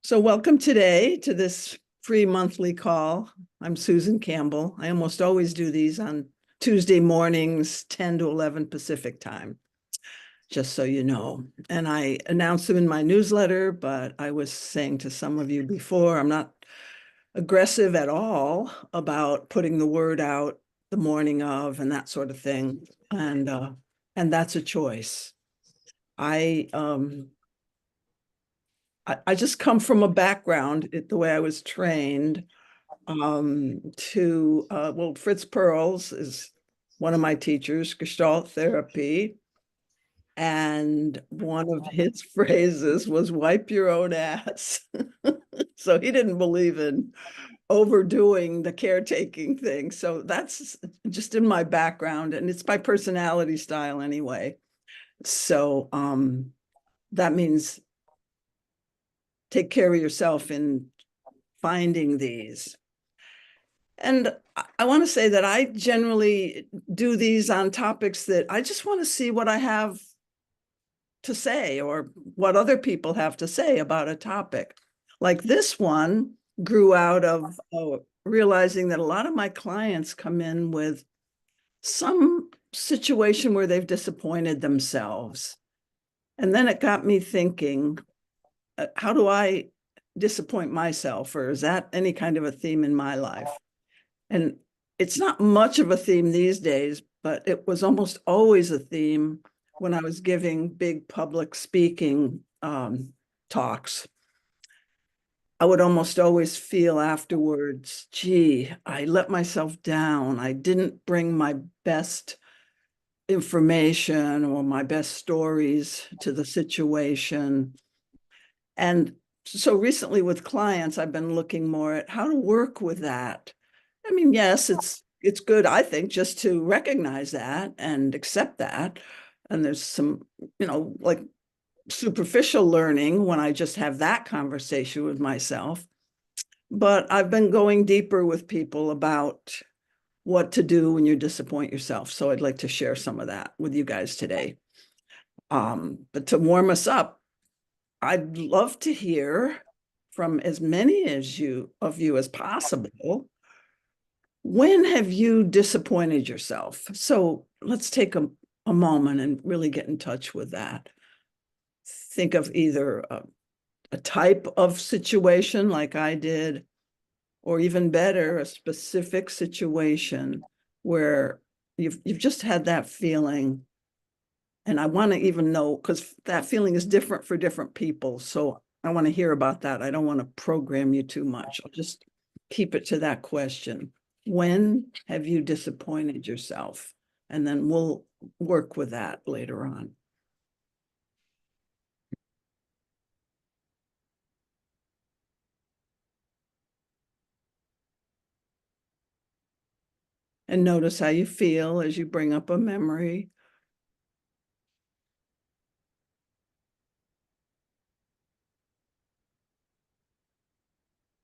So welcome today to this free monthly call. I'm Susan Campbell. I almost always do these on Tuesday mornings, 10 to 11 Pacific time, just so you know. And I announce them in my newsletter, but I was saying to some of you before, I'm not aggressive at all about putting the word out the morning of and that sort of thing. And that's a choice. I just come from a background, the way I was trained, well, Fritz Perls is one of my teachers, Gestalt therapy. And one of his phrases was wipe your own ass. So he didn't believe in overdoing the caretaking thing. So that's just in my background, and it's my personality style anyway. So that means take care of yourself in finding these. And I want to say that I generally do these on topics that I just want to see what I have to say or what other people have to say about a topic. Like this one grew out of realizing that a lot of my clients come in with some situation where they've disappointed themselves. And then it got me thinking, how do I disappoint myself? Or is that any kind of a theme in my life? And it's not much of a theme these days, but it was almost always a theme when I was giving big public speaking talks. I would almost always feel afterwards, gee, I let myself down. I didn't bring my best information or my best stories to the situation. And so recently with clients, I've been looking more at how to work with that. I mean, yes, it's good, I think, just to recognize that and accept that. And there's some, like superficial learning when I just have that conversation with myself. But I've been going deeper with people about what to do when you disappoint yourself. So I'd like to share some of that with you guys today. But to warm us up, I'd love to hear from as many of you as possible. When have you disappointed yourself? So let's take a moment and really get in touch with that. Think of either a type of situation like I did, or even better, a specific situation where you've just had that feeling. And I want to even know, because that feeling is different for different people. So I want to hear about that. I don't want to program you too much. I'll just keep it to that question. When have you disappointed yourself? And then we'll work with that later on. And notice how you feel as you bring up a memory.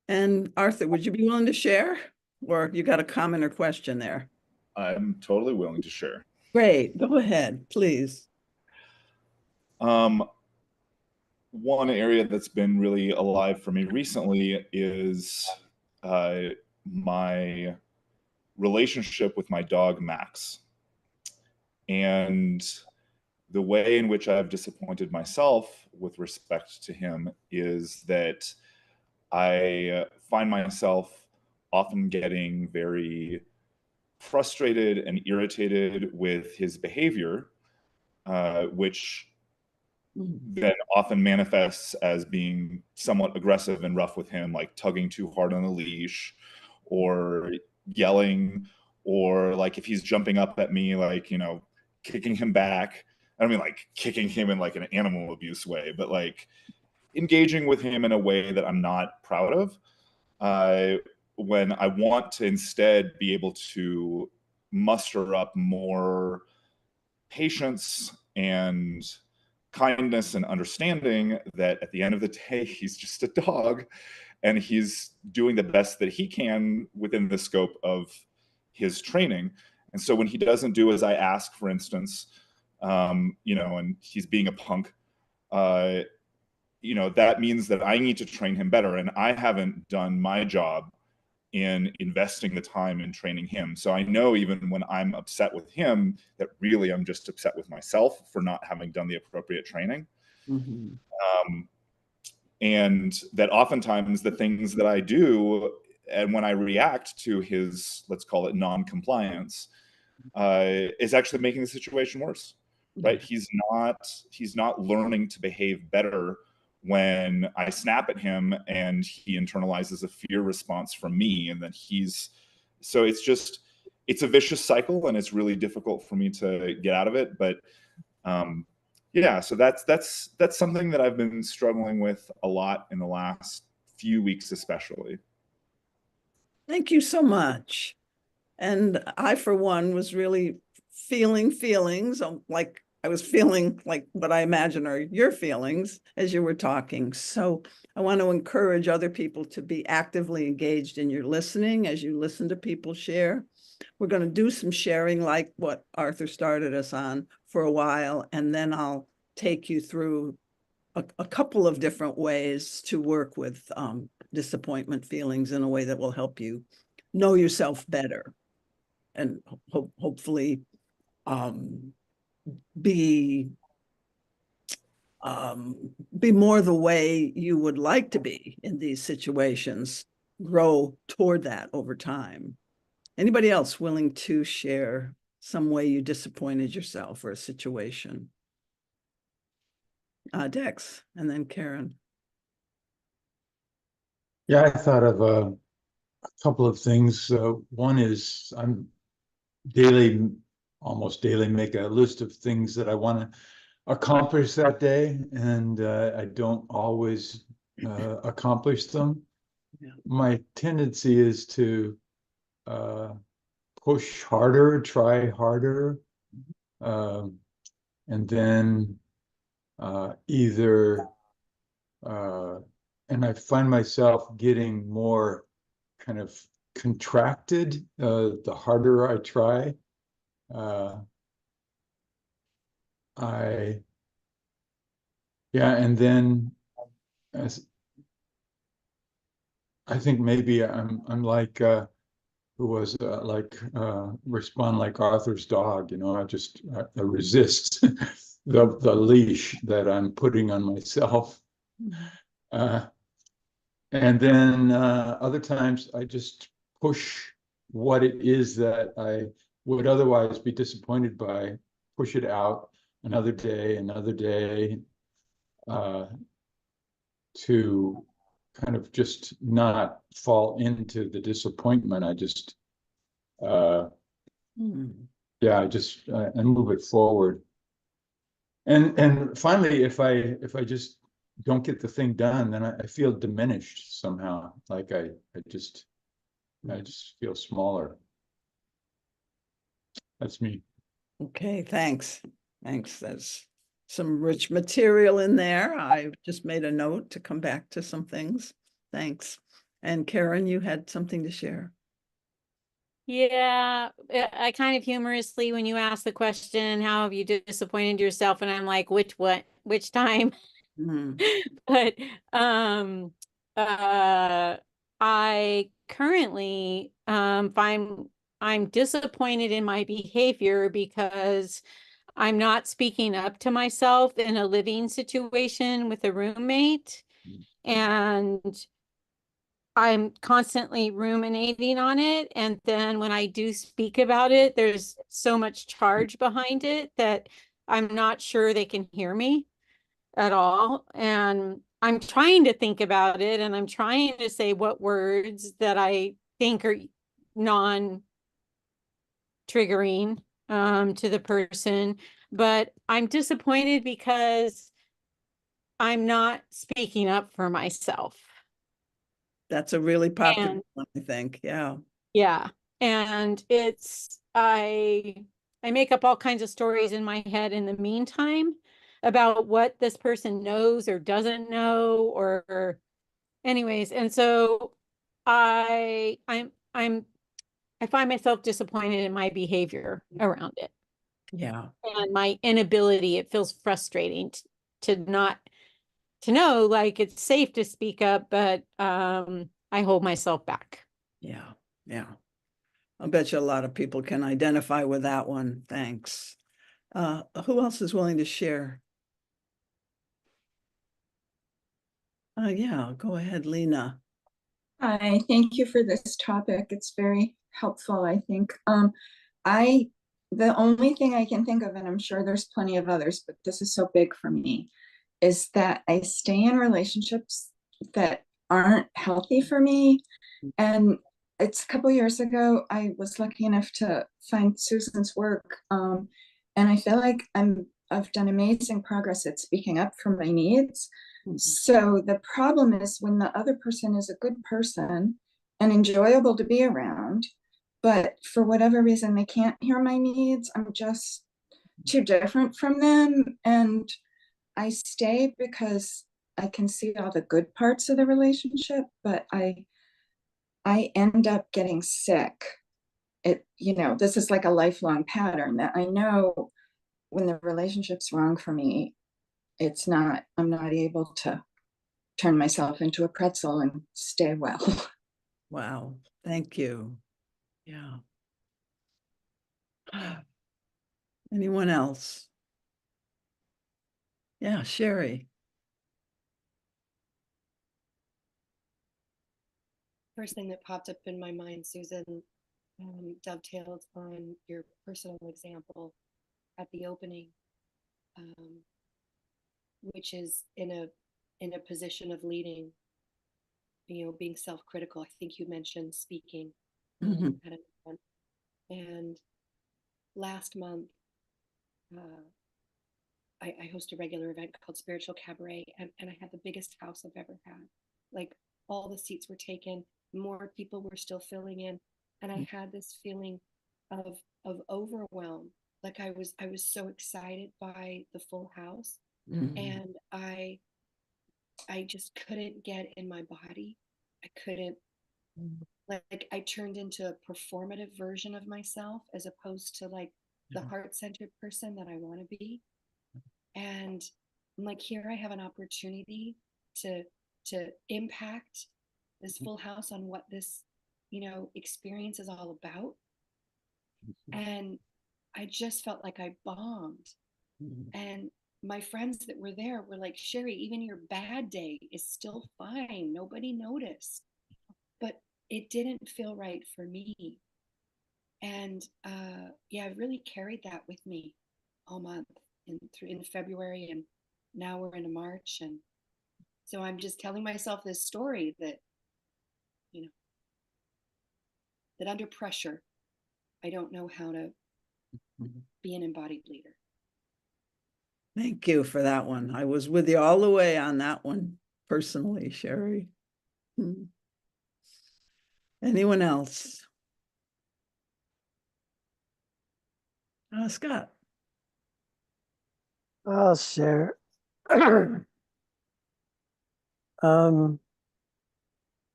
And Arthur, would you be willing to share? Or you got a comment or question there? I'm totally willing to share. Great, go ahead, please. Um, One area that's been really alive for me recently is my relationship with my dog, Max. And the way in which I've disappointed myself with respect to him is that I find myself often getting very frustrated and irritated with his behavior, which then often manifests as being somewhat aggressive and rough with him, like tugging too hard on the leash or yelling, or like if he's jumping up at me, like, kicking him back. I don't mean like kicking him in like an animal abuse way, but like engaging with him in a way that I'm not proud of. Uh, when I want to instead be able to muster up more patience and kindness and understanding that at the end of the day, he's just a dog and he's doing the best that he can within the scope of his training. And so when he doesn't do as I ask, for instance, and he's being a punk, uh, you know, that means that I need to train him better, and I haven't done my job in investing the time in training him. So I know even when I'm upset with him, that really I'm just upset with myself for not having done the appropriate training. Mhm. And that oftentimes the things that I do, and when I react to his, let's call it non-compliance, is actually making the situation worse, right? He's not learning to behave better when I snap at him and he internalizes a fear response from me, and then so it's a vicious cycle, and it's really difficult for me to get out of it. But yeah, so that's something that I've been struggling with a lot in the last few weeks, especially. Thank you so much. And I, for one, was really feeling feelings like I was feeling like what I imagine are your feelings as you were talking. So I want to encourage other people to be actively engaged in your listening as you listen to people share. We're going to do some sharing like what Arthur started us on for a while, and then I'll take you through a couple of different ways to work with disappointment feelings in a way that will help you know yourself better and hopefully um, be be more the way you would like to be in these situations, grow toward that over time. Anybody else willing to share some way you disappointed yourself or a situation? Dex, and then Karen. Yeah, I thought of a couple of things. One is I'm daily, almost daily, make a list of things that I want to accomplish that day, and I don't always accomplish them. Yeah. My tendency is to push harder, try harder, and then either and I find myself getting more kind of contracted the harder I try. I Yeah, and then as I think maybe I'm like who was like respond like Arthur's dog, you know, I resist the leash that I'm putting on myself. Uh, and then other times I just push what it is that I would otherwise be disappointed by, push it out another day, uh, to kind of just not fall into the disappointment. I just, yeah, I move it forward. And finally, if I just don't get the thing done, then I feel diminished somehow. Like I just feel smaller. That's me. Okay, thanks. Thanks. There's some rich material in there. I just made a note to come back to some things. Thanks. And Karen, you had something to share. Yeah, I kind of humorously, when you ask the question, how have you disappointed yourself? And I'm like, which time? Mm. But um I currently find I'm disappointed in my behavior because I'm not speaking up to myself in a living situation with a roommate. And I'm constantly ruminating on it. And then when I do speak about it, there's so much charge behind it that I'm not sure they can hear me at all. And I'm trying to think about it, and I'm trying to say what words that I think are non triggering to the person. But I'm disappointed because I'm not speaking up for myself. That's a really popular And one, I think. Yeah. yeah. And I make up all kinds of stories in my head in the meantime about what this person knows or doesn't know, or anyways. And so I find myself disappointed in my behavior around it Yeah. and my inability. It feels frustrating to not to know like it's safe to speak up, but I hold myself back. Yeah, yeah. I bet you a lot of people can identify with that one. Thanks. Who else is willing to share? Yeah, go ahead, Lena. Hi, thank you for this topic. It's very helpful, I think. The only thing I can think of, and I'm sure there's plenty of others, but this is so big for me, is that I stay in relationships that aren't healthy for me. And it's a couple years ago, I was lucky enough to find Susan's work. And I feel like I've done amazing progress at speaking up for my needs. So the problem is when the other person is a good person and enjoyable to be around, but for whatever reason they can't hear my needs, I'm just too different from them. And I stay because I can see all the good parts of the relationship, but I end up getting sick. This is like a lifelong pattern that I know when the relationship's wrong for me, I'm not able to turn myself into a pretzel and stay well. Wow, thank you. Yeah. Anyone else? Yeah, Sherry. First thing that popped up in my mind, Susan, dovetailed on your personal example at the opening, which is in a position of leading, being self-critical. I think you mentioned speaking at an event. And last month, I host a regular event called Spiritual Cabaret, and I had the biggest house I've ever had. Like all the seats were taken, more people were still filling in, and I had this feeling of overwhelm. Like I was so excited by the full house, and I just couldn't get in my body. I couldn't, like I turned into a performative version of myself as opposed to like the heart-centered person that I want to be. And I'm like, here I have an opportunity to impact this full house on what this experience is all about. And I just felt like I bombed. And my friends that were there were like, Sherry, even your bad day is still fine, nobody noticed. But it didn't feel right for me. And I really carried that with me all month in February, and now we're into March. And so I'm just telling myself this story that that under pressure I don't know how to be an embodied leader. Thank you for that one. I was with you all the way on that one personally, Sherry. Anyone else? Scott. I'll share. I don't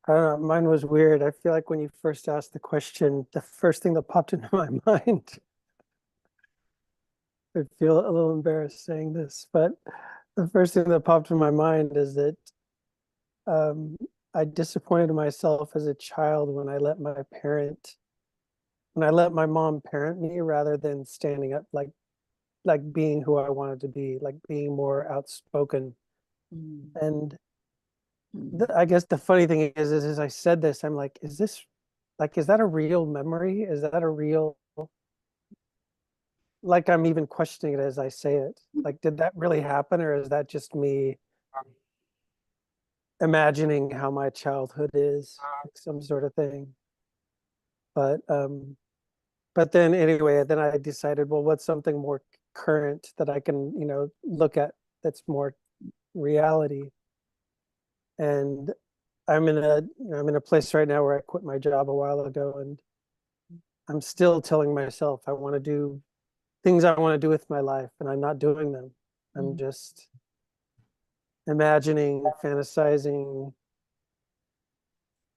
know, mine was weird. I feel like when you first asked the question, the first thing that popped into my mind, I feel a little embarrassed saying this, but the first thing that popped in my mind is that I disappointed myself as a child when I let my mom parent me rather than standing up, like being who I wanted to be, like being more outspoken. And I guess the funny thing is as I said this, I'm like, is that a real memory? Is that a real, like I'm even questioning it as I say it. Like, did that really happen, or is that just me imagining how my childhood is, like some sort of thing? But then anyway, then I decided, well, what's something more current that I can, look at that's more reality? And I'm in a place right now where I quit my job a while ago, and I'm still telling myself I want to do things I want to do with my life, and I'm not doing them. I'm just imagining, fantasizing,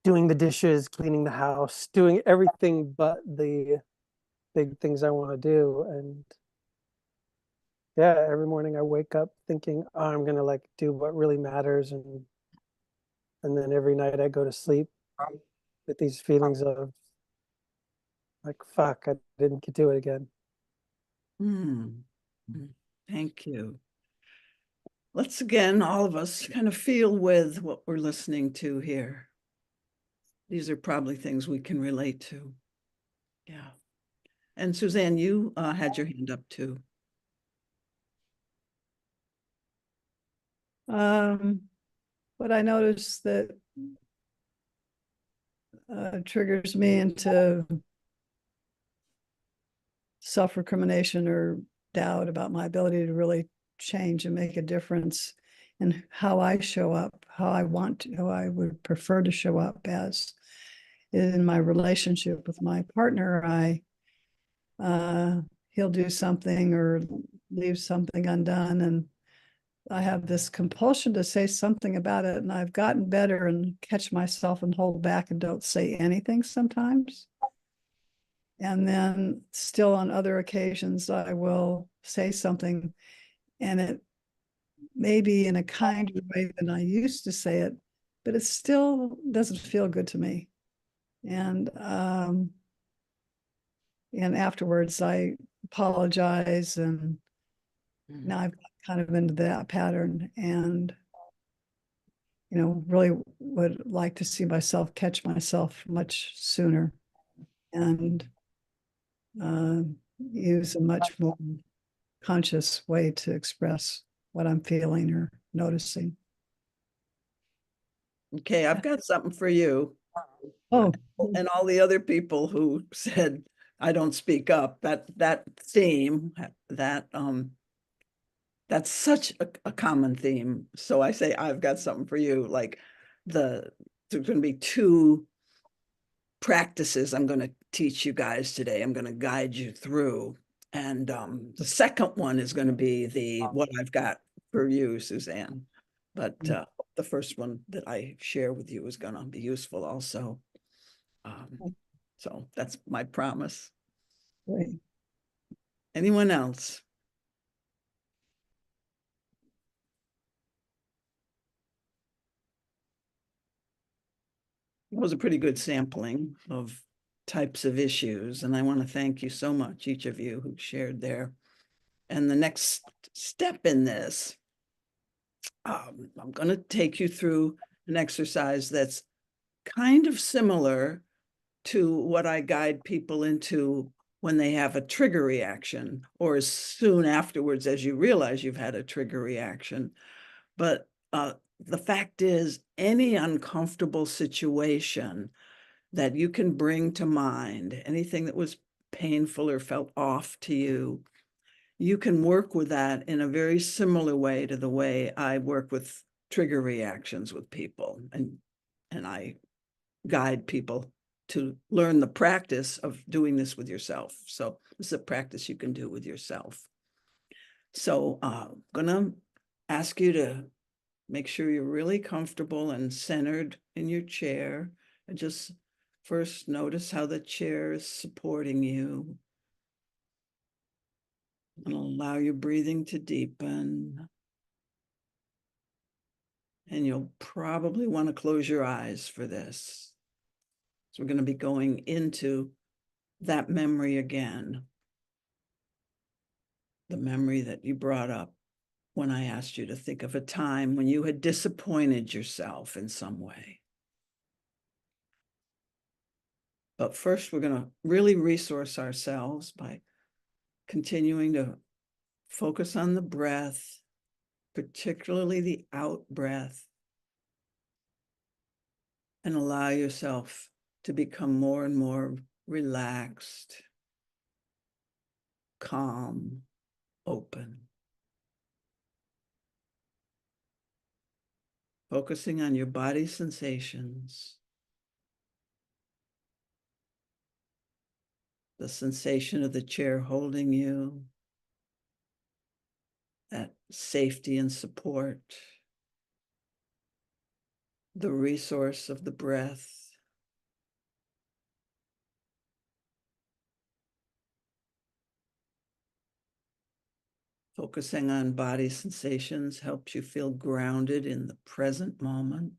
doing the dishes, cleaning the house, doing everything but the big things I want to do. yeah, every morning I wake up thinking, oh, I'm gonna like do what really matters, and then every night I go to sleep with these feelings of like, fuck, I didn't get to it again. Hmm. Thank you. Let's again, all of us, kind of feel with what we're listening to here. These are probably things we can relate to. Yeah. And Suzanne, you had your hand up too. What I noticed that triggers me into self-recrimination or doubt about my ability to really change and make a difference in how I show up, how I want to, how I would prefer to show up as in my relationship with my partner. He'll do something or leave something undone, and I have this compulsion to say something about it, and I've gotten better and catch myself and hold back and don't say anything sometimes. And then still on other occasions, I will say something, and it may be in a kinder way than I used to say it, but it still doesn't feel good to me. And afterwards I apologize, and now I've kind of into that pattern, and really would like to see myself catch myself much sooner and use a much more conscious way to express what I'm feeling or noticing. Okay, I've got something for you. Oh, And all the other people who said I don't speak up, that theme, that's such a common theme. So I say I've got something for you. Like there's going to be two practices I'm going to teach you guys today. I'm going to guide you through. And the second one is going to be what I've got for you, Suzanne. But the first one that I share with you is going to be useful also. So that's my promise. great. Anyone else? It was a pretty good sampling of types of issues, and I want to thank you so much, each of you who shared there. And the next step in this, I'm going to take you through an exercise that's kind of similar to what I guide people into when they have a trigger reaction, or as soon afterwards as you realize you've had a trigger reaction. But the fact is, any uncomfortable situation that you can bring to mind, anything that was painful or felt off to you, you can work with that in a very similar way to the way I work with trigger reactions with people. And I guide people to learn the practice of doing this with yourself. So this is a practice you can do with yourself. So I'm gonna ask you to make sure you're really comfortable and centered in your chair, and just first notice how the chair is supporting you. And allow your breathing to deepen. And you'll probably want to close your eyes for this. So we're going to be going into that memory again. The memory that you brought up when I asked you to think of a time when you had disappointed yourself in some way. But first, we're going to really resource ourselves by continuing to focus on the breath, particularly the out breath, and allow yourself to become more and more relaxed, calm, open. Focusing on your body sensations, the sensation of the chair holding you, that safety and support, the resource of the breath, Focusing on body sensations helps you feel grounded in the present moment.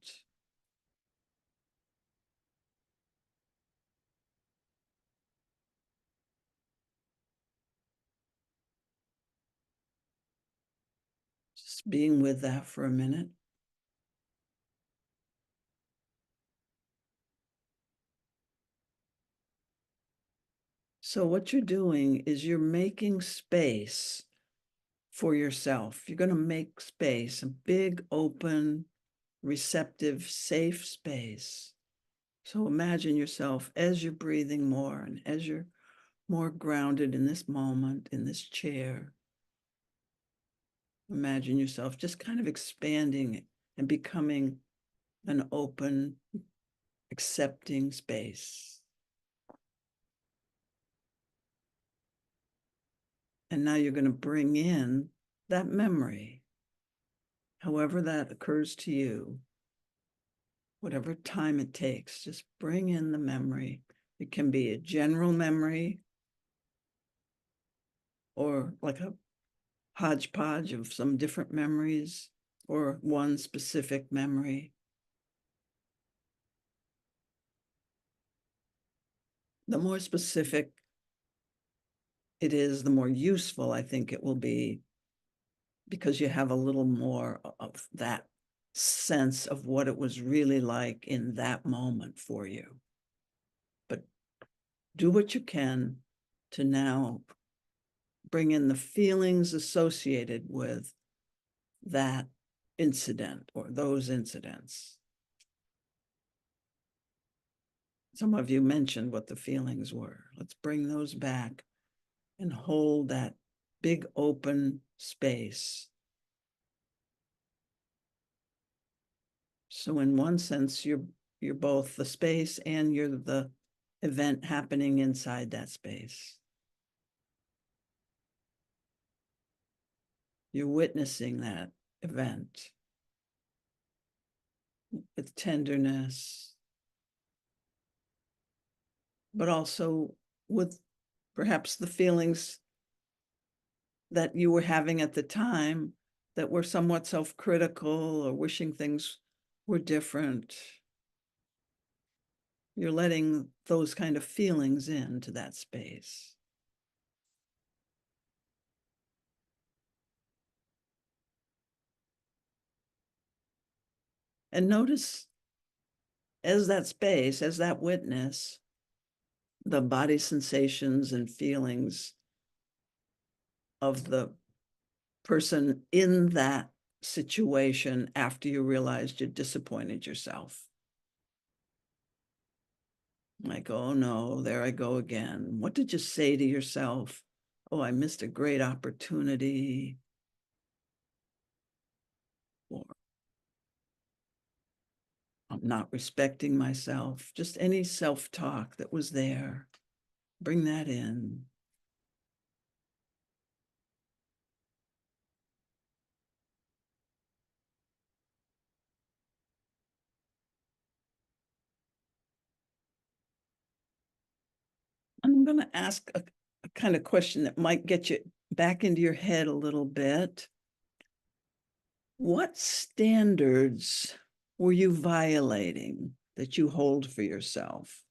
Just being with that for a minute. So what you're doing is you're making space for yourself. You're going to make space, a big, open, receptive, safe space. So imagine yourself as you're breathing more and as you're more grounded in this moment, in this chair. Imagine yourself just kind of expanding and becoming an open, accepting space. And now you're going to bring in that memory, however that occurs to you, whatever time it takes, just bring in the memory. It can be a general memory or like a hodgepodge of some different memories or one specific memory. The more specific it is, the more useful I think it will be, because you have a little more of that sense of what it was really like in that moment for you. But do what you can to now bring in the feelings associated with that incident or those incidents. Some of you mentioned what the feelings were. Let's bring those back and hold that big open space. So in one sense, you're both the space and you're the event happening inside that space. You're witnessing that event with tenderness, but also with perhaps the feelings that you were having at the time that were somewhat self-critical or wishing things were different. You're letting those kind of feelings into that space. And notice as that space, as that witness, the body sensations and feelings of the person in that situation after you realized you disappointed yourself. Like, oh no, there I go again. What did you say to yourself? Oh, I missed a great opportunity. Or I'm not respecting myself. Just any self-talk that was there. Bring that in. I'm going to ask a kind of question that might get you back into your head a little bit. What standards were you violating that you hold for yourself?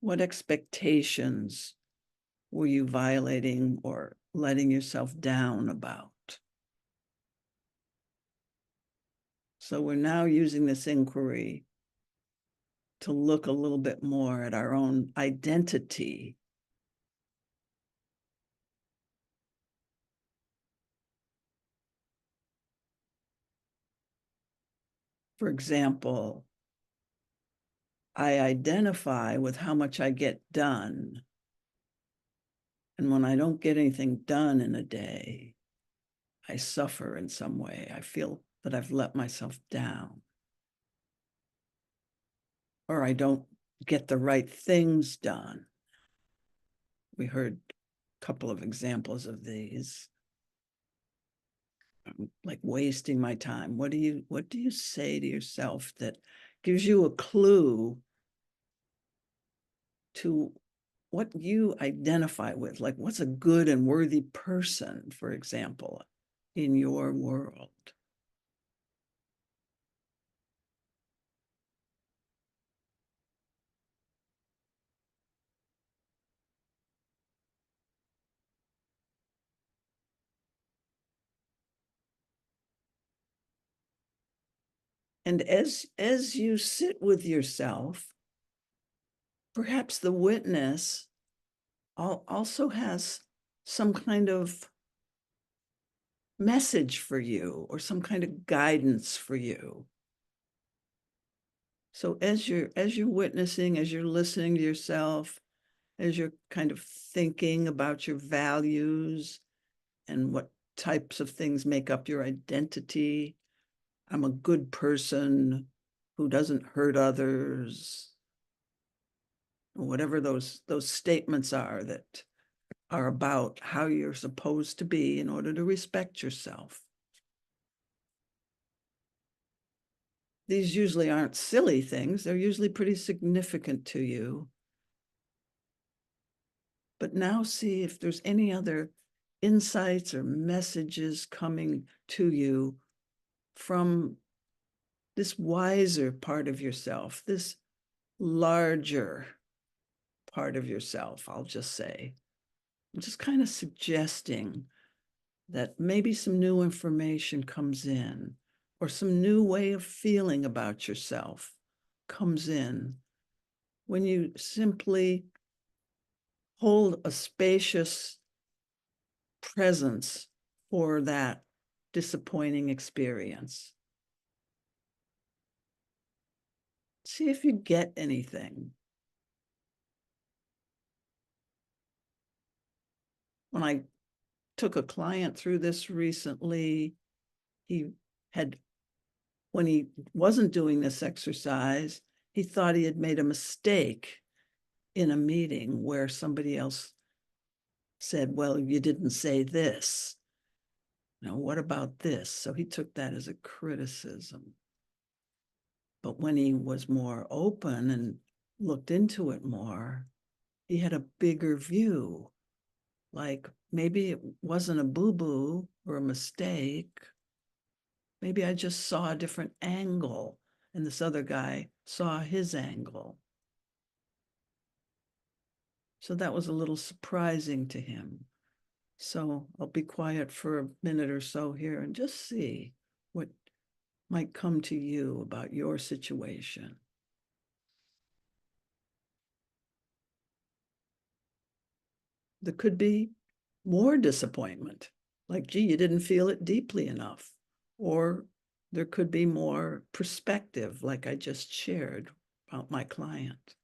What expectations were you violating or letting yourself down about? So we're now using this inquiry to look a little bit more at our own identity. For example, I identify with how much I get done. And when I don't get anything done in a day, I suffer in some way. I feel that I've let myself down. Or I don't get the right things done. We heard a couple of examples of these. Like wasting my time. What do you say to yourself that gives you a clue to what you identify with, like what's a good and worthy person, for example, in your world. And as you sit with yourself, perhaps the witness also has some kind of message for you or some kind of guidance for you. So as you're witnessing, as you're listening to yourself, as you're kind of thinking about your values and what types of things make up your identity. I'm a good person who doesn't hurt others, or whatever those statements are that are about how you're supposed to be in order to respect yourself. These usually aren't silly things. They're usually pretty significant to you. But now see if there's any other insights or messages coming to you from this wiser part of yourself, this larger part of yourself, I'll just say. I'm just kind of suggesting that maybe some new information comes in, or some new way of feeling about yourself comes in when you simply hold a spacious presence for that disappointing experience. See if you get anything. When I took a client through this recently, he had, when he wasn't doing this exercise, he thought he had made a mistake in a meeting where somebody else said, well, you didn't say this. Now, what about this? So he took that as a criticism. But when he was more open and looked into it more, he had a bigger view. Like maybe it wasn't a boo-boo or a mistake. Maybe I just saw a different angle and this other guy saw his angle. So that was a little surprising to him. So I'll be quiet for a minute or so here and just see what might come to you about your situation. There could be more disappointment, like, gee, you didn't feel it deeply enough. Or there could be more perspective, like I just shared about my client.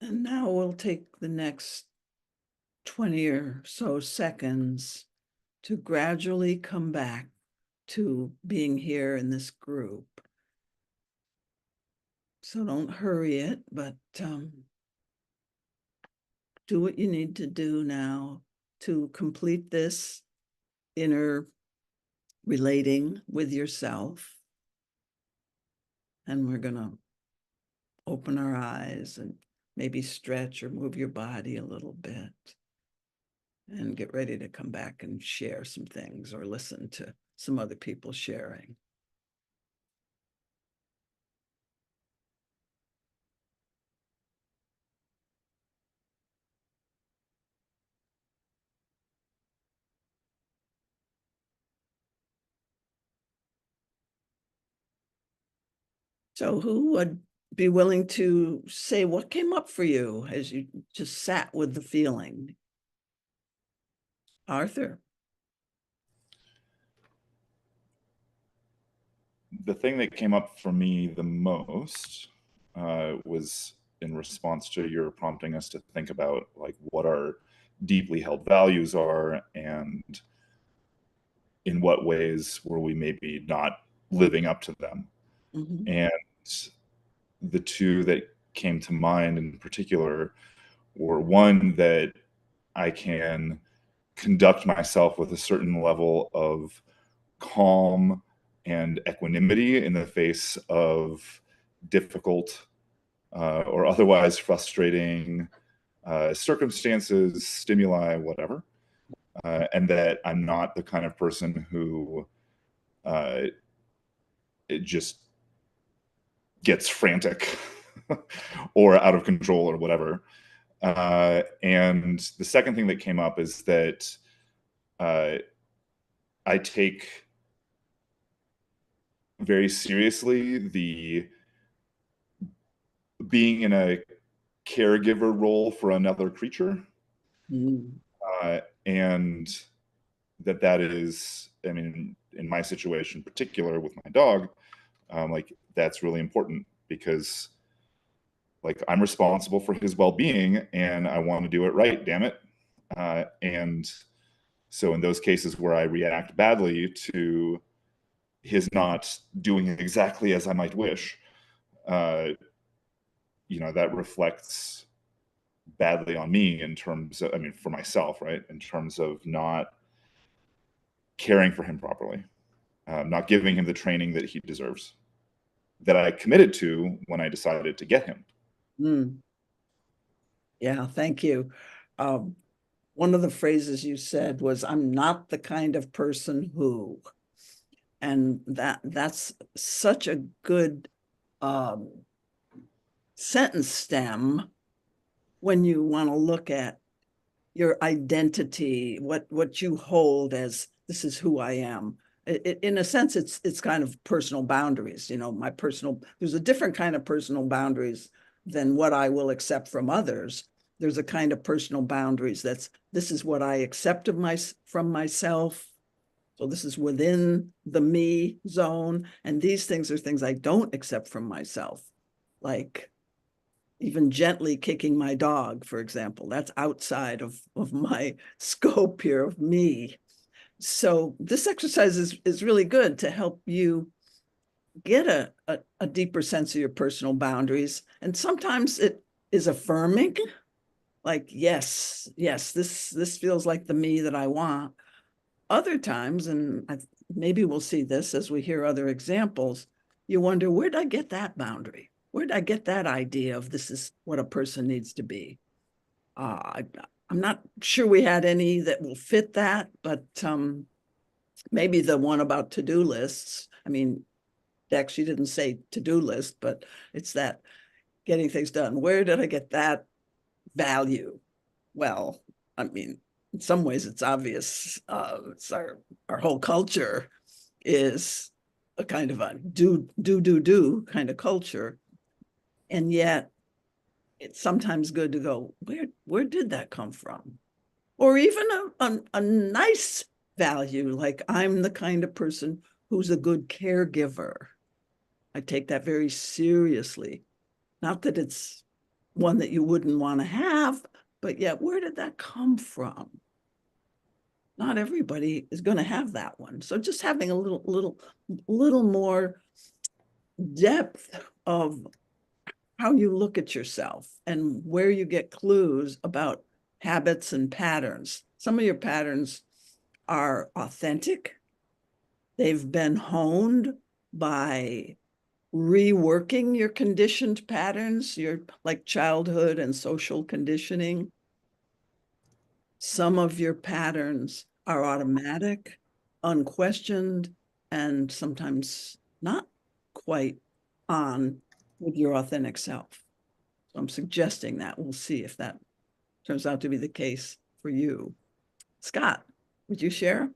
And now we'll take the next 20 or so seconds to gradually come back to being here in this group. So don't hurry it, but do what you need to do now to complete this inner relating with yourself. And we're going to open our eyes and maybe stretch or move your body a little bit and get ready to come back and share some things or listen to some other people sharing. So who would be willing to say what came up for you as you just sat with the feeling? Arthur? The thing that came up for me the most was in response to your prompting us to think about like what our deeply held values are and in what ways were we maybe not living up to them. Mhm. And the two that came to mind in particular were one, that I can conduct myself with a certain level of calm and equanimity in the face of difficult or otherwise frustrating circumstances, stimuli, whatever. And that I'm not the kind of person who it just gets frantic or out of control or whatever. And the second thing that came up is that I take very seriously the being in a caregiver role for another creature. Mm. And that is, I mean, in my situation in particular with my dog, like that's really important because like I'm responsible for his well-being and I want to do it right, damn it. And so in those cases where I react badly to his not doing exactly as I might wish, that reflects badly on me in terms of, I mean, for myself, right? In terms of not caring for him properly, not giving him the training that he deserves, that I committed to when I decided to get him. Mm. Yeah, thank you. One of the phrases you said was, "I'm not the kind of person who," and that's such a good sentence stem when you want to look at your identity, what you hold as this is who I am. In a sense, it's kind of personal boundaries. There's a different kind of personal boundaries than what I will accept from others. There's a kind of personal boundaries this is what I accept from myself. So this is within the me zone. And these things are things I don't accept from myself. Like even gently kicking my dog, for example, that's outside of my scope here of me. So this exercise is really good to help you get a deeper sense of your personal boundaries. And sometimes it is affirming, like, yes, this feels like the me that I want. Other times, and maybe we'll see this as we hear other examples, you wonder, where did I get that boundary? Where did I get that idea of this is what a person needs to be? I'm not sure we had any that will fit that, but maybe the one about to-do lists. I mean, actually didn't say to-do list, but it's that getting things done. Where did I get that value? Well, I mean, in some ways it's obvious. It's our whole culture is a kind of a do kind of culture. And yet it's sometimes good to go, where did that come from? Or even a nice value, like I'm the kind of person who's a good caregiver. I take that very seriously. Not that it's one that you wouldn't want to have, but yet where did that come from? Not everybody is going to have that one. So just having a little more depth of how you look at yourself and where you get clues about habits and patterns. Some of your patterns are authentic. They've been honed by reworking your conditioned patterns, your like childhood and social conditioning. Some of your patterns are automatic, unquestioned, and sometimes not quite on with your authentic self. So I'm suggesting that. We'll see if that turns out to be the case for you. Scott, would you share?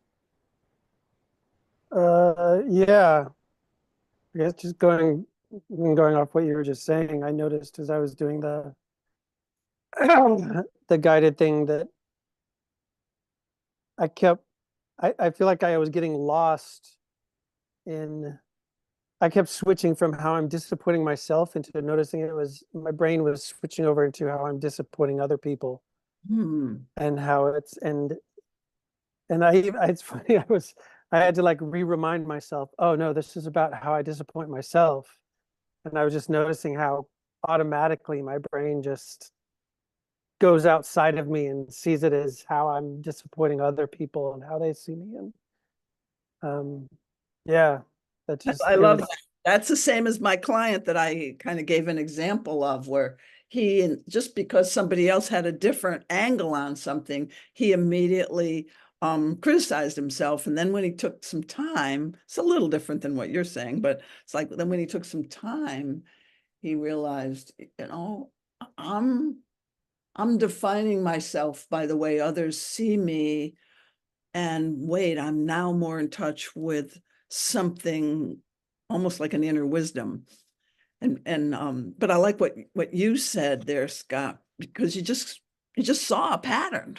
Yeah. I guess just going going off what you were just saying, I noticed as I was doing the the guided thing that I feel like I was getting lost in, I kept switching from how I'm disappointing myself into noticing it was, my brain was switching over into how I'm disappointing other people Hmm. and how it's, and it's funny, I had to like re-remind myself, oh no, this is about how I disappoint myself. And I was just noticing how automatically my brain just goes outside of me and sees it as how I'm disappointing other people and how they see me. And yeah, that just, I it love was, that. That's the same as my client that I kind of gave an example of, where he, just because somebody else had a different angle on something, he immediately criticized himself. And then when he took some time, it's a little different than what you're saying, but it's like, then when he took some time, he realized, I'm defining myself by the way others see me. And wait, I'm now more in touch with something almost like an inner wisdom. But I like what you said there, Scott, because you just saw a pattern.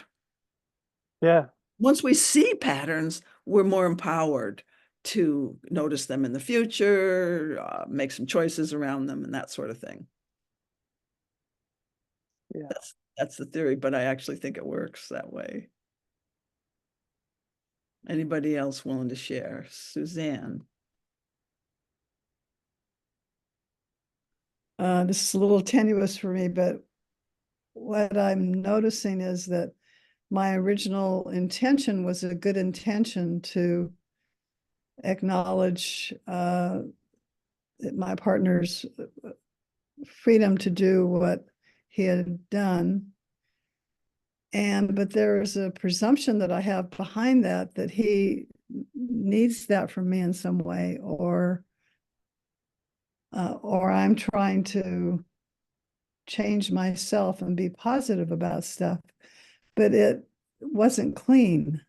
yeah, Once we see patterns, we're more empowered to notice them in the future, make some choices around them, and that sort of thing. yeah. That's the theory, but I actually think it works that way. Anybody else willing to share? Suzanne. This is a little tenuous for me, but what I'm noticing is that my original intention was a good intention to acknowledge my partner's freedom to do what he had done. But there is a presumption that I have behind that he needs that from me in some way, or I'm trying to change myself and be positive about stuff, but it wasn't clean.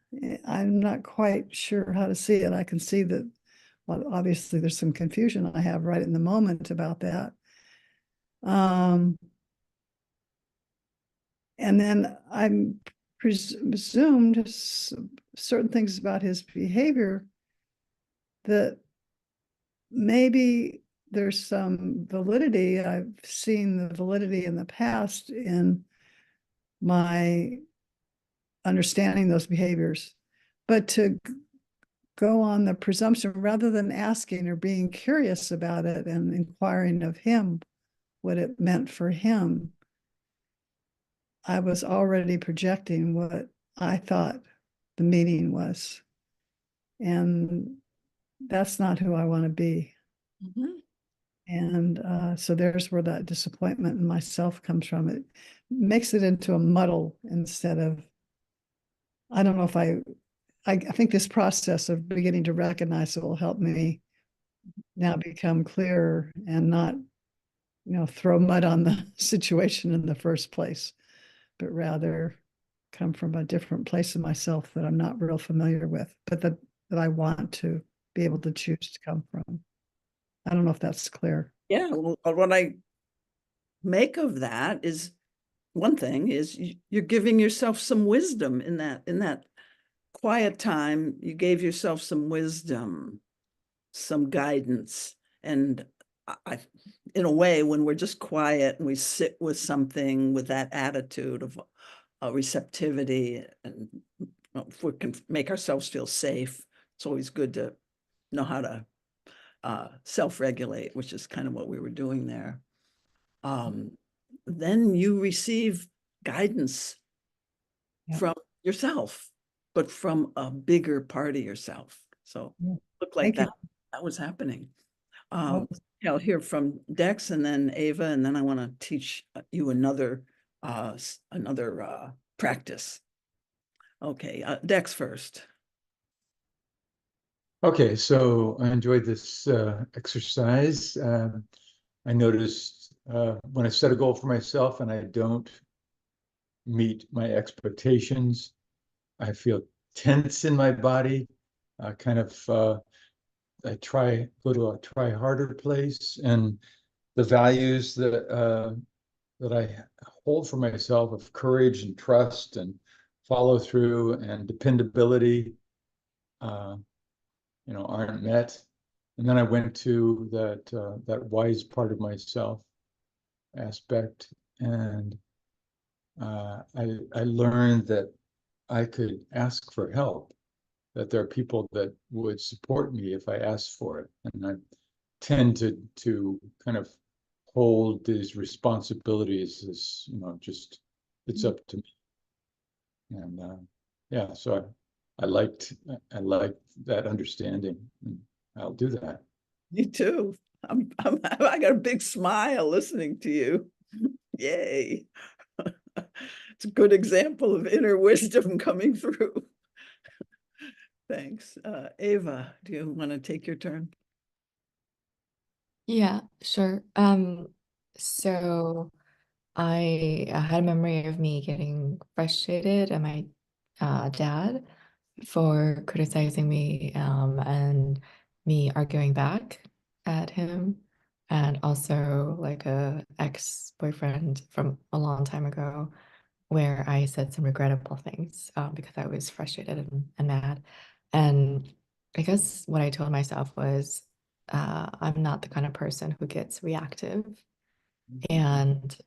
I'm not quite sure how to see it. I can see that, well, obviously there's some confusion I have right in the moment about that. And then I'm presumed certain things about his behavior that maybe there's some validity. I've seen the validity in the past in my understanding those behaviors, but to go on the presumption rather than asking or being curious about it and inquiring of him what it meant for him, I was already projecting what I thought the meaning was. And that's not who I want to be. Mm-hmm. And so there's where that disappointment in myself comes from. It makes it into a muddle instead of, I don't know if I think this process of beginning to recognize it will help me now become clearer and not, throw mud on the situation in the first place, but rather come from a different place in myself that I'm not real familiar with, but that I want to be able to choose to come from. I don't know if that's clear. Yeah, well, what I make of that is, one thing is you're giving yourself some wisdom in that quiet time. You gave yourself some wisdom, some guidance. And I, in a way, when we're just quiet and we sit with something with that attitude of receptivity, and if we can make ourselves feel safe, it's always good to know how to self-regulate, which is kind of what we were doing there. Then you receive guidance from yourself, but from a bigger part of yourself. So look like Thank you. that was happening. Well, I'll hear from Dex and then Ava, and then I want to teach you another practice. Okay, Dex first. Okay, so I enjoyed this exercise. I noticed when I set a goal for myself and I don't meet my expectations, I feel tense in my body, kind of go to a try harder place, and the values that I hold for myself of courage and trust and follow through and dependability, aren't met. And then I went to that wise part of myself aspect, and I learned that I could ask for help, that there are people that would support me if I asked for it. And I tend to kind of hold these responsibilities as, just it's up to me. And yeah, so I liked that understanding, and I'll do that. Me too. I got a big smile listening to you. Yay. It's a good example of inner wisdom coming through. Thanks. Ava, do you want to take your turn? Yeah, sure. So I had a memory of me getting frustrated at my dad for criticizing me, and me arguing back at him, and also like a ex-boyfriend from a long time ago where I said some regrettable things because I was frustrated and mad. And I guess what I told myself was, I'm not the kind of person who gets reactive. And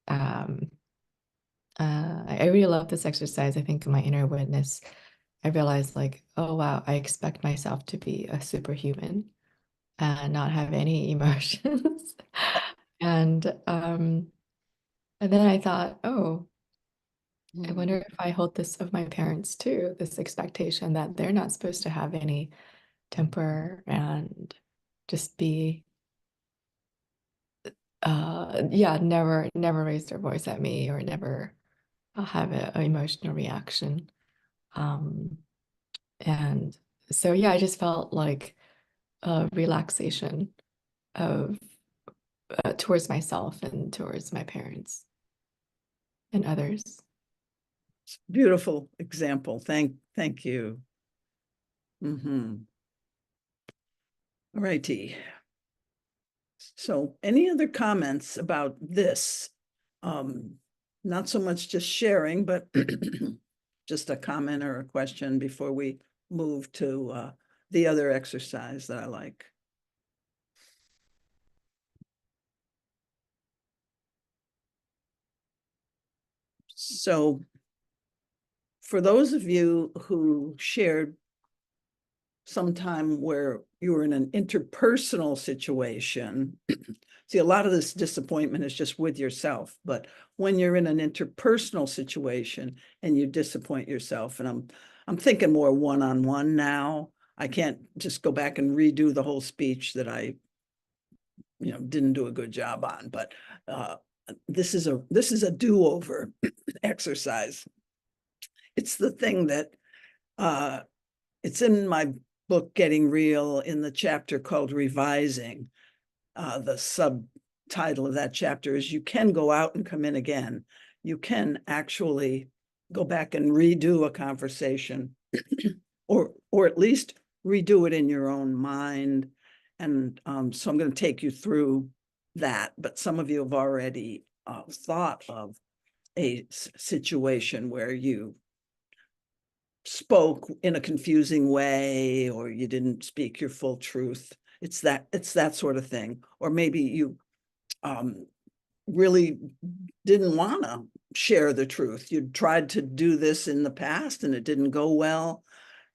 I really love this exercise. I think in my inner witness, I realized like, oh wow, I expect myself to be a superhuman and not have any emotions. And then I thought, oh, I wonder if I hold this of my parents too, this expectation that they're not supposed to have any temper and just be never raise their voice at me or never have an emotional reaction. And so yeah, I just felt like a relaxation of towards myself and towards my parents and others. Beautiful example. Thank you. All righty. So any other comments about this? Not so much just sharing, but just a comment or a question before we move to the other exercise that I like. So for those of you who shared sometime where you were in an interpersonal situation, see, a lot of this disappointment is just with yourself, but when you're in an interpersonal situation and you disappoint yourself, and I'm thinking more one-on-one now, I can't just go back and redo the whole speech that I didn't do a good job on, but this is a do-over exercise. It's the thing that it's in my book, Getting Real, in the chapter called Revising. The subtitle of that chapter is You Can Go Out and Come In Again. You can actually go back and redo a conversation or at least redo it in your own mind. And so I'm going to take you through that, but some of you have already thought of a situation where you spoke in a confusing way, or you didn't speak your full truth. It's that sort of thing. Or maybe you really didn't want to share the truth. You tried to do this in the past and it didn't go well.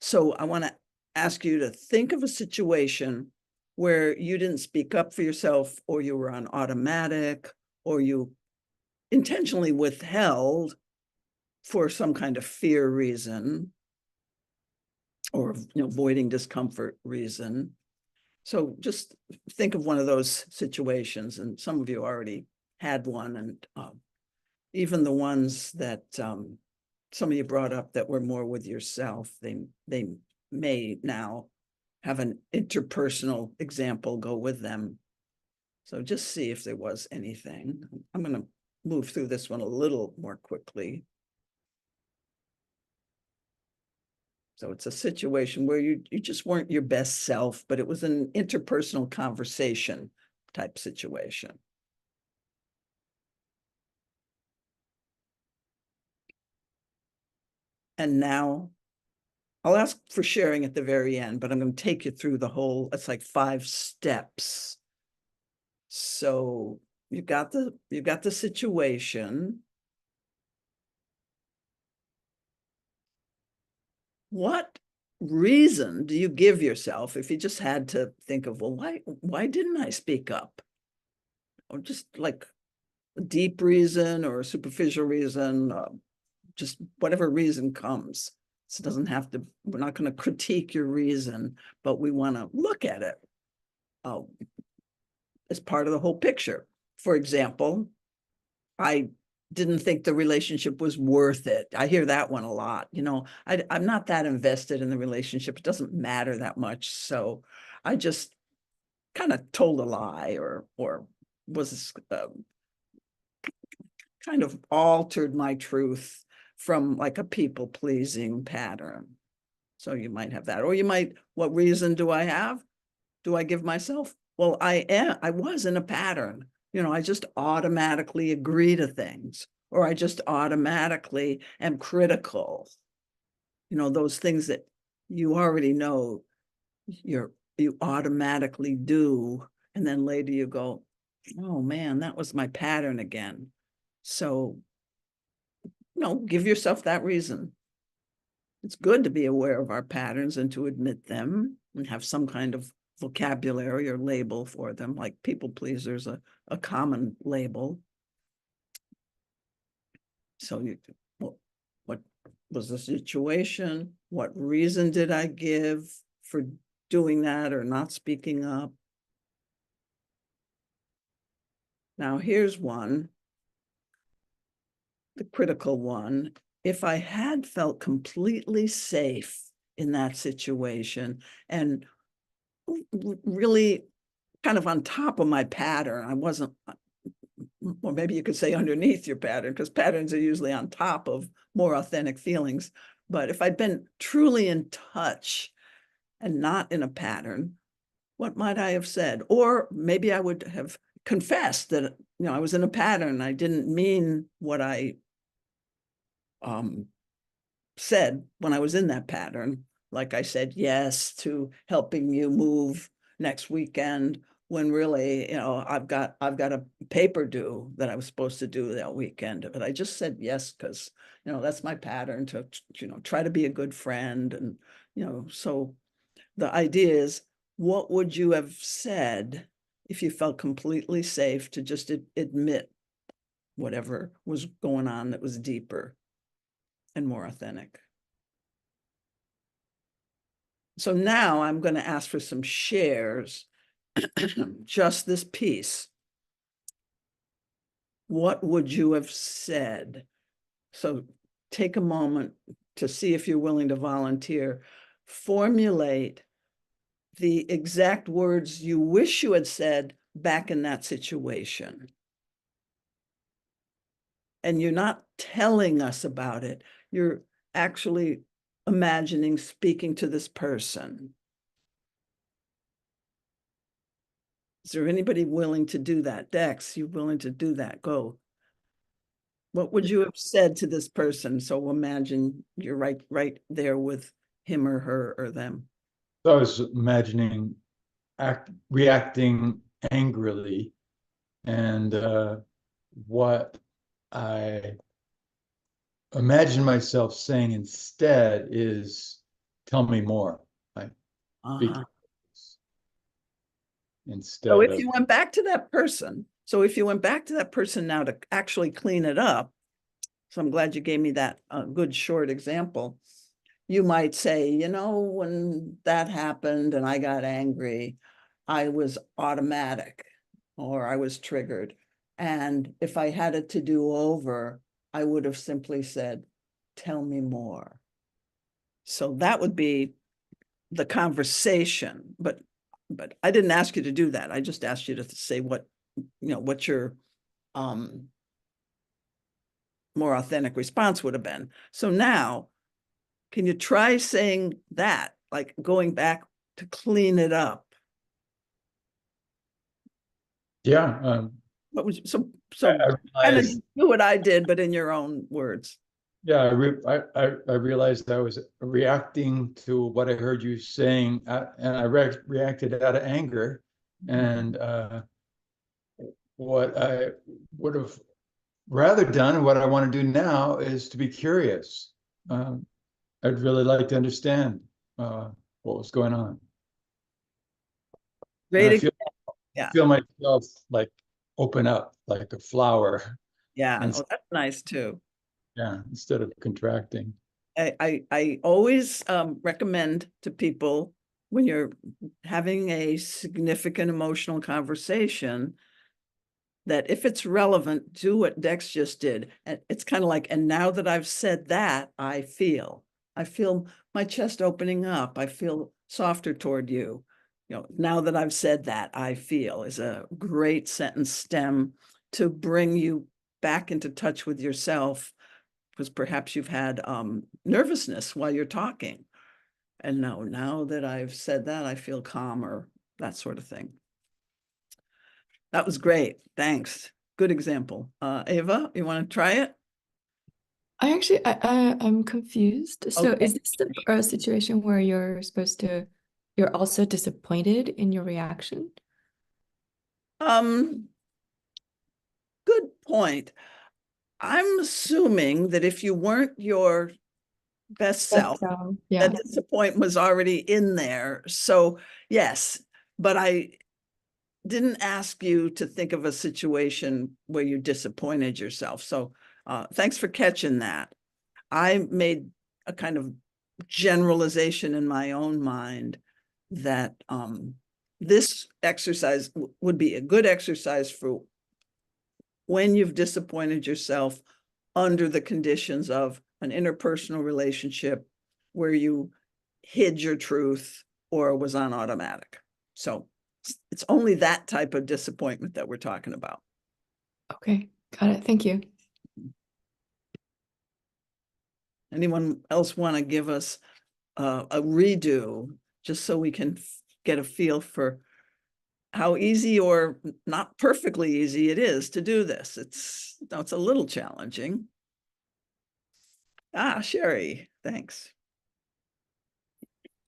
So I want to ask you to think of a situation where you didn't speak up for yourself, or you were on automatic, or you intentionally withheld for some kind of fear reason, or avoiding discomfort reason. So just think of one of those situations, and some of you already had one, and even the ones that some of you brought up that were more with yourself, they may now have an interpersonal example go with them. So just see if there was anything. I'm going to move through this one a little more quickly. So it's a situation where you just weren't your best self, but it was an interpersonal conversation type situation. And now I'll ask for sharing at the very end, but I'm going to take you through the whole, it's like 5 steps. So you've got the situation. What reason do you give yourself if you just had to think of, well, why didn't I speak up? Or just like a deep reason or a superficial reason, just whatever reason comes. So it doesn't have to, we're not going to critique your reason, but we want to look at it as part of the whole picture. For example, I didn't think the relationship was worth it. I hear that one a lot. You know, I'm not that invested in the relationship. It doesn't matter that much. So I just kind of told a lie or was kind of altered my truth from like a people-pleasing pattern. So you might have that, or you might, what reason do I have? Do I give myself? Well, I was in a pattern. You know, I just automatically agree to things, or I just automatically am critical. You know, those things that you already know you automatically do. And then later you go, oh man, that was my pattern again. So, give yourself that reason. It's good to be aware of our patterns and to admit them and have some kind of vocabulary or label for them, like people pleasers, a common label. So what was the situation? What reason did I give for doing that or not speaking up? Now here's one, the critical one. If I had felt completely safe in that situation and really kind of on top of my pattern, I wasn't, or maybe you could say underneath your pattern, because patterns are usually on top of more authentic feelings. But if I'd been truly in touch and not in a pattern, what might I have said? Or maybe I would have confessed that, I was in a pattern. I didn't mean what I said when I was in that pattern. Like I said yes to helping you move next weekend, when really, I've got a paper due that I was supposed to do that weekend. But I just said yes because, that's my pattern to, try to be a good friend. And, so the idea is, what would you have said if you felt completely safe to just admit whatever was going on that was deeper and more authentic? So now I'm going to ask for some shares, just this piece. What would you have said? So take a moment to see if you're willing to volunteer. Formulate the exact words you wish you had said back in that situation. And you're not telling us about it. You're actually imagining speaking to this person. Is there anybody willing to do that? Dex, you willing to do that? Go. What would you have said to this person? So imagine you're right there with him or her or them. So I was imagining reacting angrily, and what I imagine myself saying instead is, tell me more. Like, instead so if of, you went back to that person, now to actually clean it up, so I'm glad you gave me that good short example. You might say, when that happened and I got angry, I was automatic or I was triggered. And if I had it to do over, I would have simply said, tell me more. So that would be the conversation, but I didn't ask you to do that. I just asked you to say what your more authentic response would have been. So now, Can you try saying that, like going back to clean it up? Yeah. What was so I kind of realized, do what I did, but in your own words. yeah, I realized I was reacting to what I heard you saying, and I reacted out of anger. And what I would have rather done, and what I want to do now, is to be curious. I'd really like to understand what was going on. And Great. Yeah. feel myself like open up like a flower. Yeah. And Oh, that's nice too. yeah, instead of contracting. I always recommend to people when you're having a significant emotional conversation that if it's relevant, do what Dex just did. And it's kind of like, and now that I've said that, I feel my chest opening up. I feel softer toward you. You know, now that I've said that, I feel is a great sentence stem to bring you back into touch with yourself, because perhaps you've had nervousness while you're talking. And now that I've said that, I feel calmer, that sort of thing. That was great. Thanks. Good example. Ava, you want to try it? I'm confused. So Okay. is this a situation where you're also disappointed in your reaction? Good point. I'm assuming that if you weren't your best self, So, yeah. that disappointment was already in there. So yes, but I didn't ask you to think of a situation where you disappointed yourself. So thanks for catching that. I made a kind of generalization in my own mind that this exercise would be a good exercise for when you've disappointed yourself under the conditions of an interpersonal relationship where you hid your truth or was on automatic. So it's only that type of disappointment that we're talking about. Okay, got it. Thank you. Anyone else want to give us a redo just so we can get a feel for how easy or not perfectly easy it is to do this? It's a little challenging. Sherry, thanks.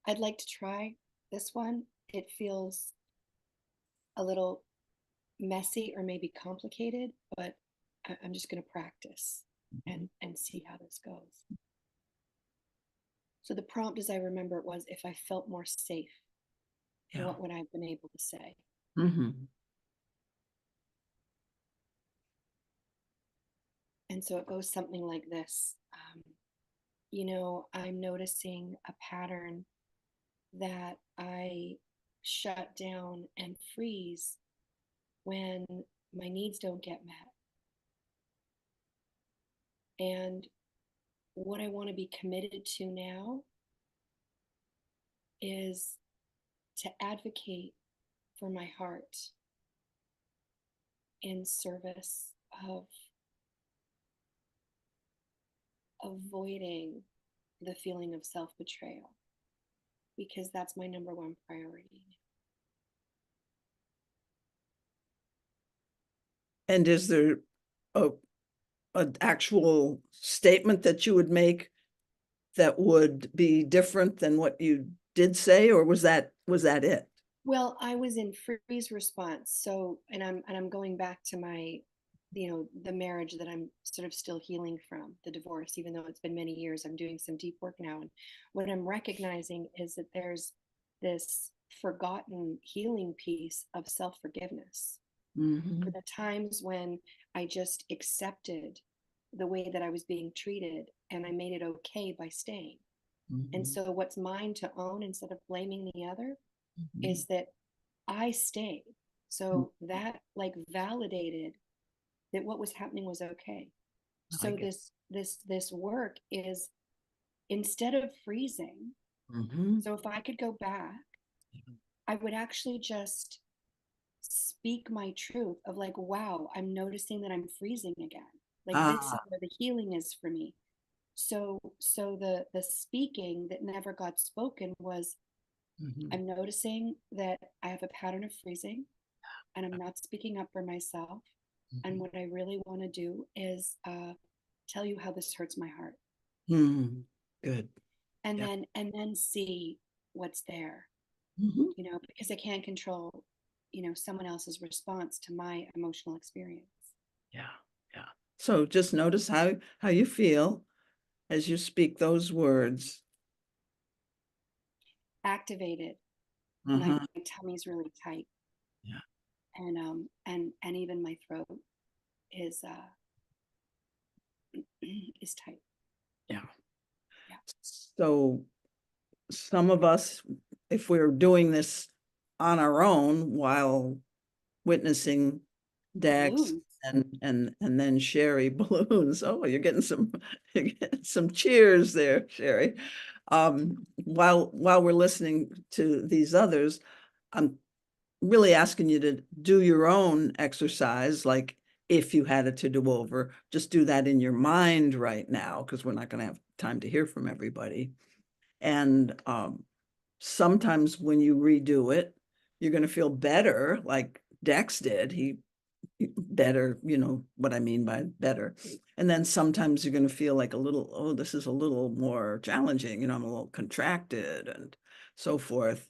I'd like to try this one. It feels a little messy or maybe complicated, but I'm just going to practice and see how this goes. So the prompt, as I remember it, was if I felt more safe, what would I have been able to say? Mm-hmm. And so it goes something like this. I'm noticing a pattern that I shut down and freeze when my needs don't get met. And what I want to be committed to now is to advocate for my heart in service of avoiding the feeling of self-betrayal, because that's my number one priority. And is there an actual statement that you would make that would be different than what you did say, or was that it? Well, I was in freeze response. So, and I'm going back to my, the marriage that I'm sort of still healing from, the divorce, even though it's been many years. I'm doing some deep work now. And what I'm recognizing is that there's this forgotten healing piece of self-forgiveness. Mm-hmm. For the times when I just accepted the way that I was being treated and I made it okay by staying. Mm-hmm. And so what's mine to own instead of blaming the other is that I stayed. So that like validated that what was happening was okay. So this work is, instead of freezing, so if I could go back, I would actually just speak my truth of like, wow, I'm noticing that I'm freezing again. Like this is where the healing is for me. So the speaking that never got spoken was, Mhm. I'm noticing that I have a pattern of freezing and I'm not speaking up for myself. And what I really want to do is tell you how this hurts my heart. Good. And Yeah. then see what's there, Mhm. you know, because I can't control, you know, someone else's response to my emotional experience. Yeah. Yeah. So just notice how you feel as you speak those words. Activated. Uh-huh. My tummy's really tight. Yeah. And even my throat is is tight. Yeah. Yeah. So some of us, if we're doing this on our own while witnessing Dax Balloons. and then Sherry balloons. Oh, you're getting some cheers there, Sherry. While we're listening to these others, I'm really asking you to do your own exercise, like if you had it to do over, just do that in your mind right now, because we're not going to have time to hear from everybody. And sometimes when you redo it, you're going to feel better, like Dex did. He better, you know what I mean by better. And then sometimes you're going to feel like a little, oh, this is a little more challenging, you know, I'm a little contracted and so forth.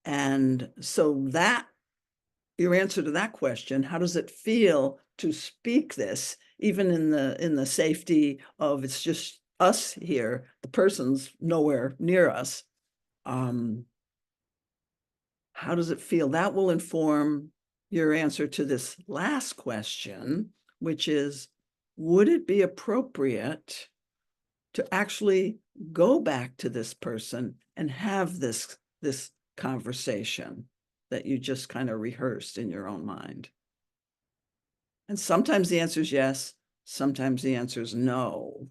And so that your answer to that question, how does it feel to speak this, even in the safety of it's just us here, the person's nowhere near us? How does it feel? That will inform your answer to this last question, which is, would it be appropriate to actually go back to this person and have this conversation that you just kind of rehearsed in your own mind? And sometimes the answer is yes, sometimes the answer is no.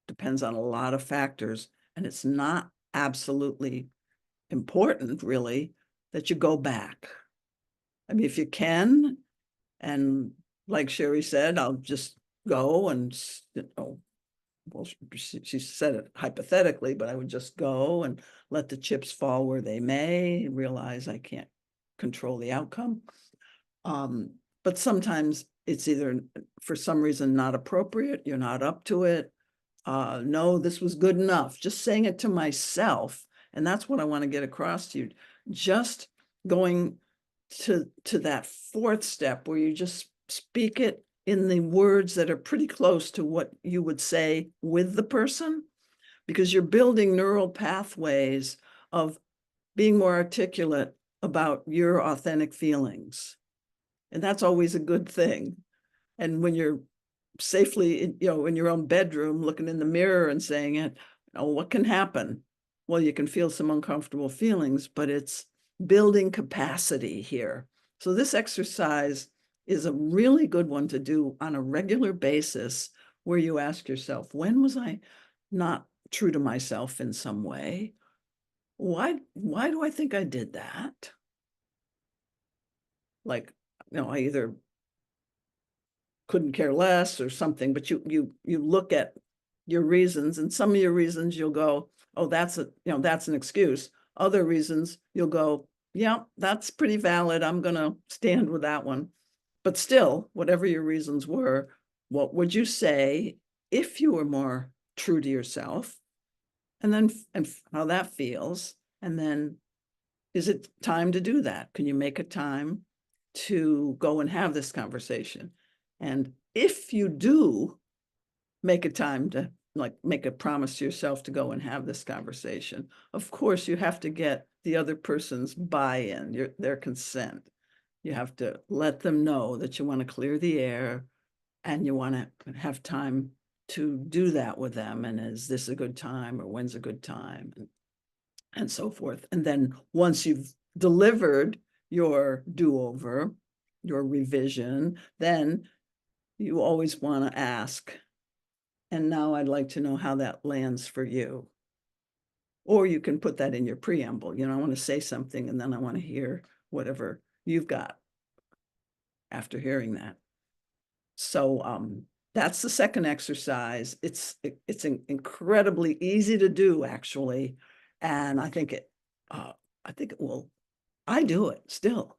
Depends on a lot of factors, and it's not absolutely important, really, that you go back. I mean, if you can, and like Sherry said, I'll just go and, you know, well, she said it hypothetically, but I would just go and let the chips fall where they may, realize I can't control the outcome. But sometimes it's either for some reason not appropriate, you're not up to it. No, this was good enough. Just saying it to myself. And that's what I want to get across to you. Just going to that fourth step where you just speak it in the words that are pretty close to what you would say with the person, because you're building neural pathways of being more articulate about your authentic feelings. And that's always a good thing. And when you're safely, you know, in your own bedroom, looking in the mirror and saying it, oh, what can happen? Well, you can feel some uncomfortable feelings, but it's building capacity here. So this exercise is a really good one to do on a regular basis, where you ask yourself, when was I not true to myself in some way? Why do I think I did that? Like, you know, I either couldn't care less or something, but you look at your reasons, and some of your reasons you'll go, oh, that's an excuse. Other reasons you'll go, yeah, that's pretty valid. I'm gonna stand with that one. But still, whatever your reasons were, what would you say if you were more true to yourself? And then and how that feels. And then, is it time to do that? Can you make a time to go and have this conversation? And if you do make a time to, like, make a promise to yourself to go and have this conversation, of course, you have to get the other person's buy-in, their consent. You have to let them know that you want to clear the air and you want to have time to do that with them. And is this a good time, or when's a good time? And so forth. And then once you've delivered your do-over, your revision, then you always want to ask, and now I'd like to know how that lands for you. Or you can put that in your preamble. You know, I want to say something and then I want to hear whatever you've got after hearing that. So that's the second exercise. It's incredibly easy to do, actually. And I think it will, I do it still.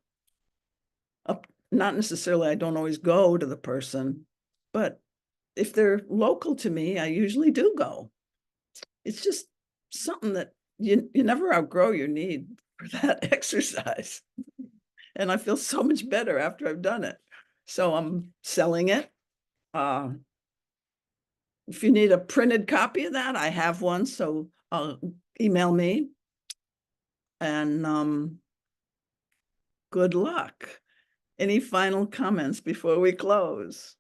Not necessarily, I don't always go to the person, but if they're local to me, I usually do go. It's just something that you never outgrow your need for that exercise. And I feel so much better after I've done it. So I'm selling it. If you need a printed copy of that, I have one, so email me. And good luck. Any final comments before we close?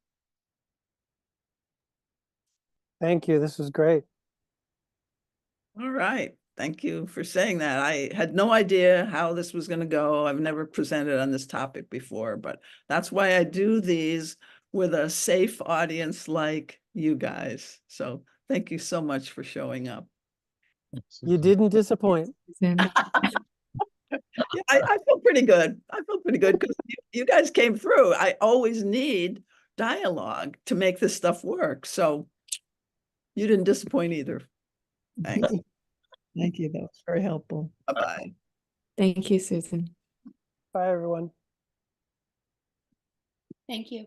Thank you. This was great. All right. Thank you for saying that. I had no idea how this was going to go. I've never presented on this topic before, but that's why I do these with a safe audience like you guys. So thank you so much for showing up. You didn't disappoint. Susan. Yeah, I feel pretty good. I feel pretty good because you guys came through. I always need dialogue to make this stuff work. So you didn't disappoint either. Thanks. Thank you. That was very helpful. Bye-bye. Thank you, Susan. Bye, everyone. Thank you.